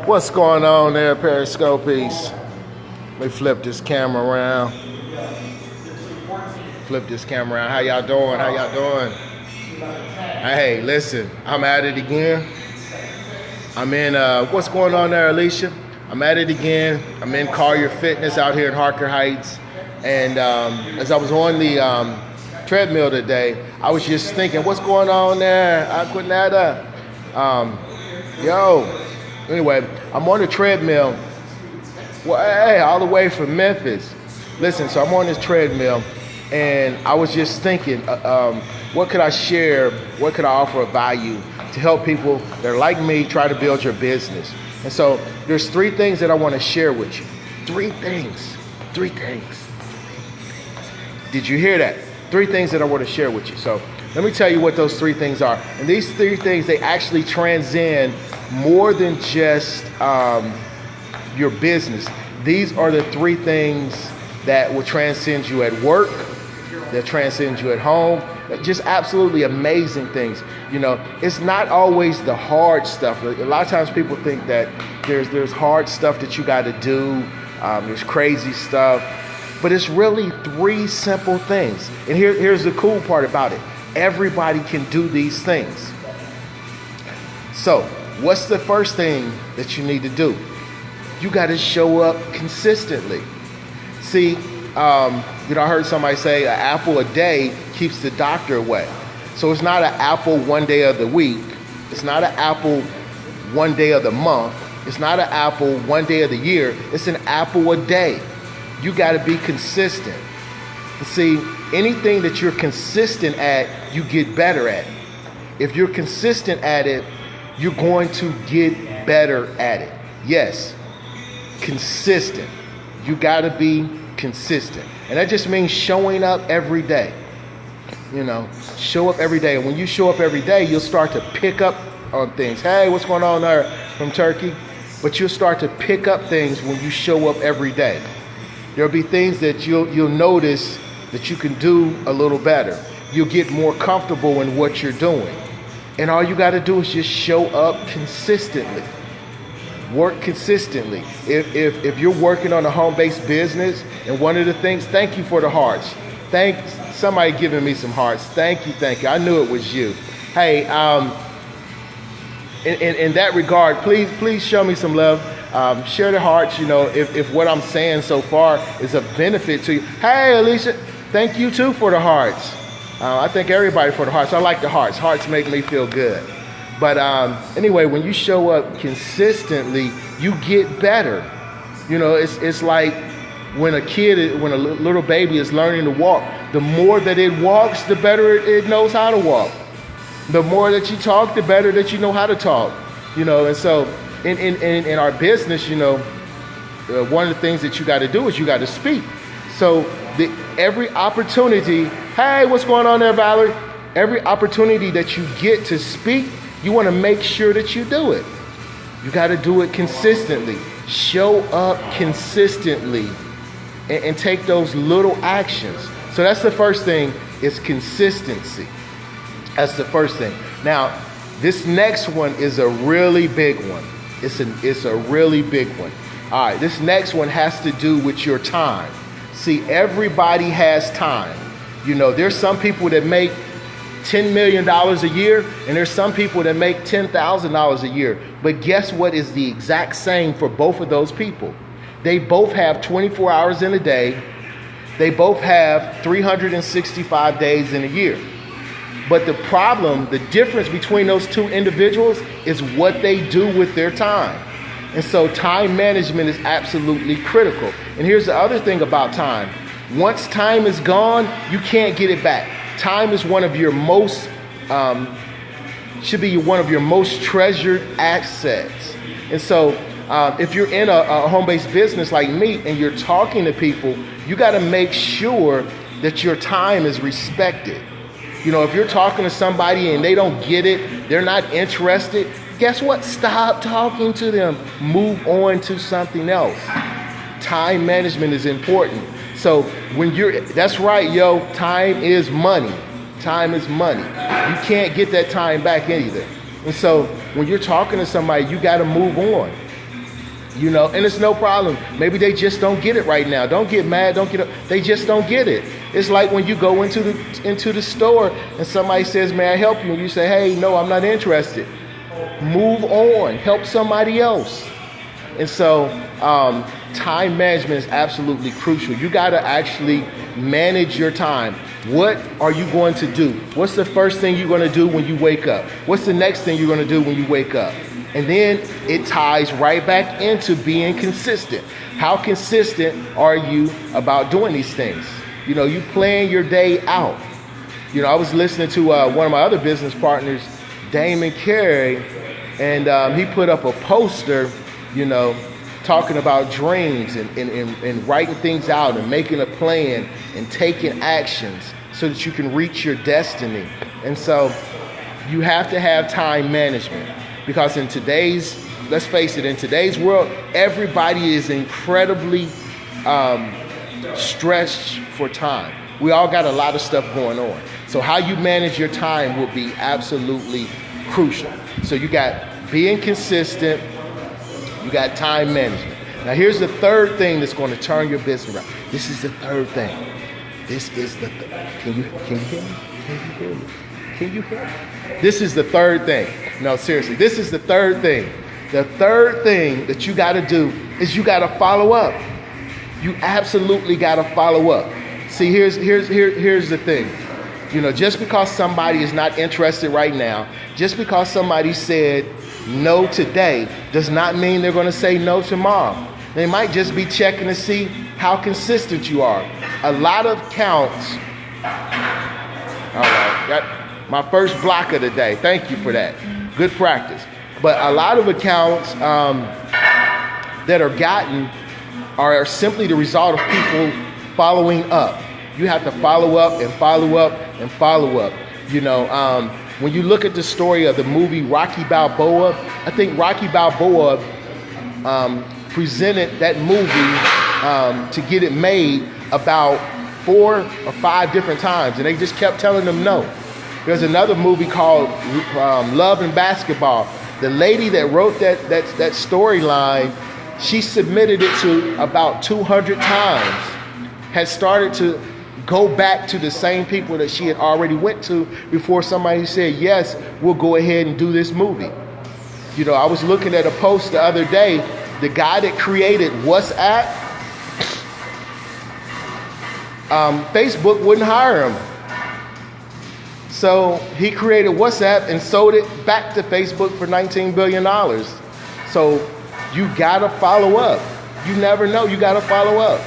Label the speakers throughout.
Speaker 1: What's going on there, Periscopies? Let me flip this camera around. How y'all doing? Hey, listen, I'm at it again. I'm in, what's going on there, Alicia? I'm at it again. I'm in Collier Fitness out here in Harker Heights. And as I was on the treadmill today, I was just thinking, what's going on there? Aquanetta. Anyway, I'm on the treadmill. Well, hey, all the way from Memphis. Listen, so I'm on this treadmill, and I was just thinking, what could I share? What could I offer of value to help people that are like me try to build your business? And so there's 3 things that I want to share with you. 3 things. Did you hear that? 3 things that I want to share with you. So let me tell you what those 3 things are. And these 3 things, they actually transcend more than just your business. These are the 3 things that will transcend you at work, that transcend you at home. Just absolutely amazing things. You know, it's not always the hard stuff. A lot of times people think that there's hard stuff that you got to do. There's crazy stuff. But it's really 3 simple things. And here's the cool part about it. Everybody can do these things. So, what's the first thing that you need to do? You got to show up consistently. See, I heard somebody say an apple a day keeps the doctor away. So it's not an apple one day of the week. It's not an apple one day of the month. It's not an apple one day of the year. It's an apple a day. You got to be consistent. See, anything that you're consistent at, you get better at. If you're consistent at it, you're going to get better at it. Yes, consistent. You got to be consistent. And that just means showing up every day. You know, show up every day. And when you show up every day, you'll start to pick up on things. Hey, what's going on there from Turkey? But you'll start to pick up things when you show up every day. There'll be things that you'll notice that you can do a little better. You'll get more comfortable in what you're doing. And all you got to do is just show up consistently. Work consistently. If you're working on a home-based business, and one of the things, thank you for the hearts. Somebody giving me some hearts. Thank you. I knew it was you. Hey, in that regard, please show me some love. Share the hearts, if what I'm saying so far is of benefit to you. Hey, Alicia, thank you too for the hearts. I thank everybody for the hearts. I like the hearts. Hearts make me feel good. But anyway, when you show up consistently, you get better. It's like when a little baby is learning to walk, the more that it walks, the better it knows how to walk. The more that you talk, the better that you know how to talk. And so in our business, one of the things that you got to do is you got to speak. So every opportunity, hey, what's going on there, Valerie? Every opportunity that you get to speak, you want to make sure that you do it. You got to do it consistently. Show up consistently and take those little actions. So that's the first thing, is consistency. That's the first thing. Now, this next one is a really big one. It's a really big one. All right, this next one has to do with your time. See, everybody has time. There's some people that make $10 million a year, and there's some people that make $10,000 a year. But guess what is the exact same for both of those people? They both have 24 hours in a day. They both have 365 days in a year. But the difference between those 2 individuals is what they do with their time. And so time management is absolutely critical. And here's the other thing about time. Once time is gone, you can't get it back. Time is one of your most, should be one of your most treasured assets. And so if you're in a home-based business like me and you're talking to people, you got to make sure that your time is respected. If you're talking to somebody and they don't get it, they're not interested, guess what? Stop talking to them. Move on to something else. Time management is important. So that's right, yo, time is money. Time is money. You can't get that time back either. And so when you're talking to somebody, you got to move on. And it's no problem. Maybe they just don't get it right now. Don't get mad. They just don't get it. It's like when you go into the store and somebody says, "May I help you?" and you say, "Hey, no, I'm not interested." Move on. Help somebody else. And so time management is absolutely crucial. You got to actually manage your time. What are you going to do? What's the first thing you're going to do when you wake up? What's the next thing you're going to do when you wake up? And then it ties right back into being consistent. How consistent are you about doing these things? You plan your day out. I was listening to one of my other business partners, Damon Carey, and he put up a poster, talking about dreams and writing things out and making a plan and taking actions so that you can reach your destiny. And so you have to have time management, because let's face it, in today's world, everybody is incredibly stretched for time. We all got a lot of stuff going on. So how you manage your time will be absolutely crucial. So you got being consistent, you got time management. Now here's the third thing that's going to turn your business around. This is the third thing. Can you hear me? Can you hear me? This is the third thing. No, seriously, this is the third thing. The third thing that you got to do is you got to follow up. You absolutely got to follow up. See, here's the thing. Just because somebody is not interested right now, just because somebody said no today, does not mean they're going to say no tomorrow. They might just be checking to see how consistent you are. A lot of counts. All right, got my first block of the day. Thank you for that. Good practice. But a lot of accounts that are gotten are simply the result of people following up. You have to follow up and follow up and follow up. When you look at the story of the movie Rocky Balboa, I think Rocky Balboa presented that movie to get it made about 4 or 5 different times, and they just kept telling them no. There's another movie called Love and Basketball. The lady that wrote that storyline, she submitted it to about 200 times, had started to go back to the same people that she had already went to before somebody said, yes, we'll go ahead and do this movie. I was looking at a post the other day, the guy that created WhatsApp, Facebook wouldn't hire him. So he created WhatsApp and sold it back to Facebook for $19 billion. So you gotta follow up. You never know, you gotta follow up.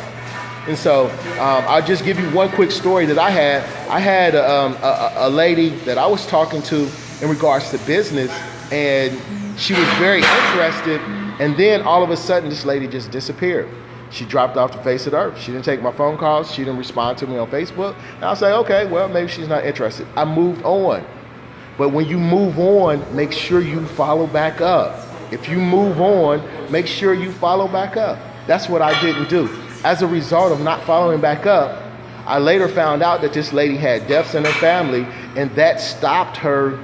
Speaker 1: And so I'll just give you one quick story that I had. I had a lady that I was talking to in regards to business, and she was very interested. And then all of a sudden, this lady just disappeared. She dropped off the face of the earth. She didn't take my phone calls. She didn't respond to me on Facebook. And I was like, okay, well, maybe she's not interested. I moved on. But when you move on, make sure you follow back up. If you move on, make sure you follow back up. That's what I didn't do. As a result of not following back up, I later found out that this lady had deaths in her family, and that stopped her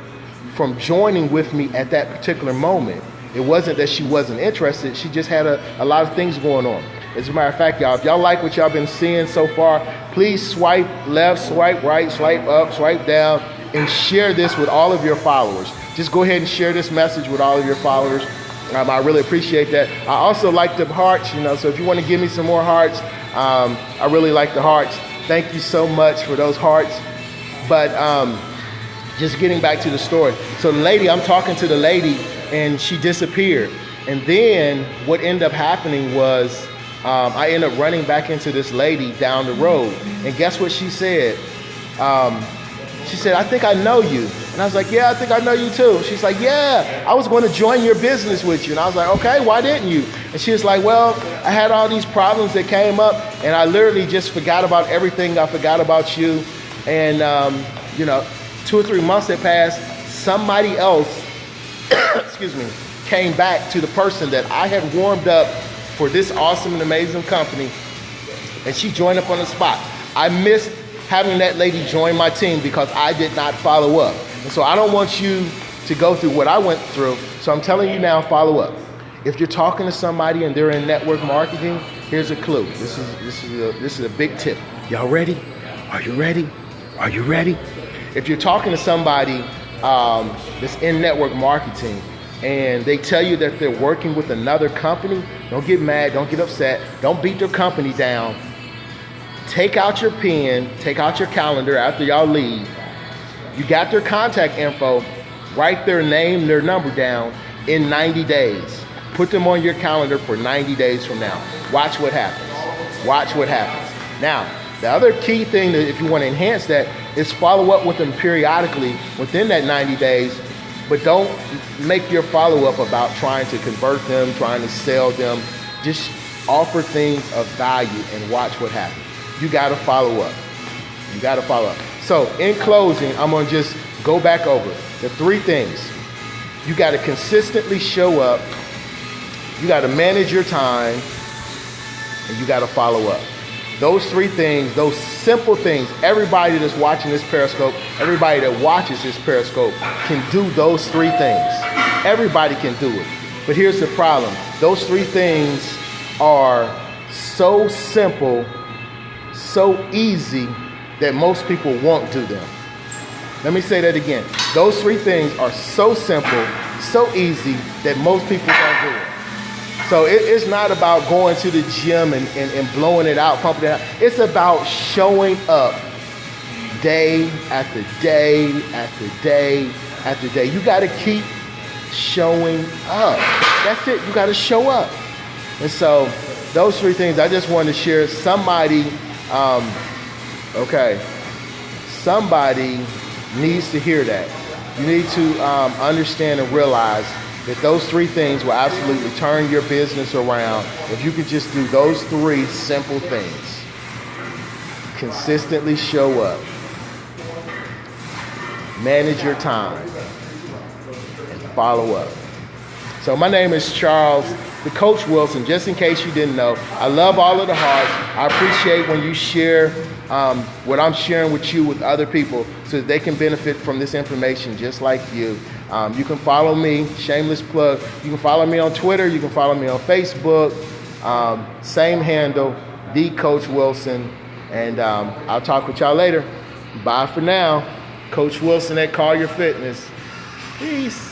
Speaker 1: from joining with me at that particular moment. It wasn't that she wasn't interested. She just had a lot of things going on. As a matter of fact, y'all, if y'all like what y'all been seeing so far, please swipe left, swipe right, swipe up, swipe down, and share this with all of your followers. Just go ahead and share this message with all of your followers. I really appreciate that. I also like the hearts, so if you want to give me some more hearts, I really like the hearts. Thank you so much for those hearts. But just getting back to the story. So I'm talking to the lady, and she disappeared. And then what ended up happening was I ended up running back into this lady down the road. And guess what she said? She said, I think I know you. And I was like, yeah, I think I know you too. She's like, yeah, I was going to join your business with you. And I was like, okay, why didn't you? And she was like, well, I had all these problems that came up, and I literally just forgot about everything. I forgot about you. And, 2 or 3 months had passed. Somebody else, came back to the person that I had warmed up for this awesome and amazing company. And she joined up on the spot. I missed having that lady join my team because I did not follow up. And so I don't want you to go through what I went through. So I'm telling you now, follow up. If you're talking to somebody and they're in network marketing, here's a clue. This is a big tip. Y'all ready? Are you ready? Are you ready? If you're talking to somebody that's in network marketing and they tell you that they're working with another company, don't get mad, don't get upset, don't beat their company down. Take out your pen, take out your calendar after y'all leave. You got their contact info, write their name, their number down in 90 days. Put them on your calendar for 90 days from now. Watch what happens. Watch what happens. Now, the other key thing that if you want to enhance that is follow up with them periodically within that 90 days, but don't make your follow-up about trying to convert them, trying to sell them. Just offer things of value and watch what happens. You got to follow up. You got to follow up. So in closing, I'm going to just go back over the 3 things. You got to consistently show up. You got to manage your time, and you got to follow up. Those 3 things, those simple things, everybody that's watching this Periscope, everybody that watches this Periscope can do those 3 things. Everybody can do it. But here's the problem. Those 3 things are so simple, so easy that most people won't do them. Let me say that again. Those 3 things are so simple, so easy that most people don't do it. So it's not about going to the gym and blowing it out, pumping it out. It's about showing up day after day after day after day. You got to keep showing up. That's it. You got to show up. And so those 3 things I just wanted to share. Somebody needs to hear that. You need to understand and realize that those 3 things will absolutely turn your business around if you could just do those 3 simple things. Consistently show up. Manage your time. And follow up. So my name is Charles, the Coach Wilson, just in case you didn't know. I love all of the hearts. I appreciate when you share what I'm sharing with you with other people so that they can benefit from this information just like you. You can follow me, shameless plug. You can follow me on Twitter. You can follow me on Facebook. Same handle, The Coach Wilson. And I'll talk with y'all later. Bye for now. Coach Wilson at Call Your Fitness. Peace.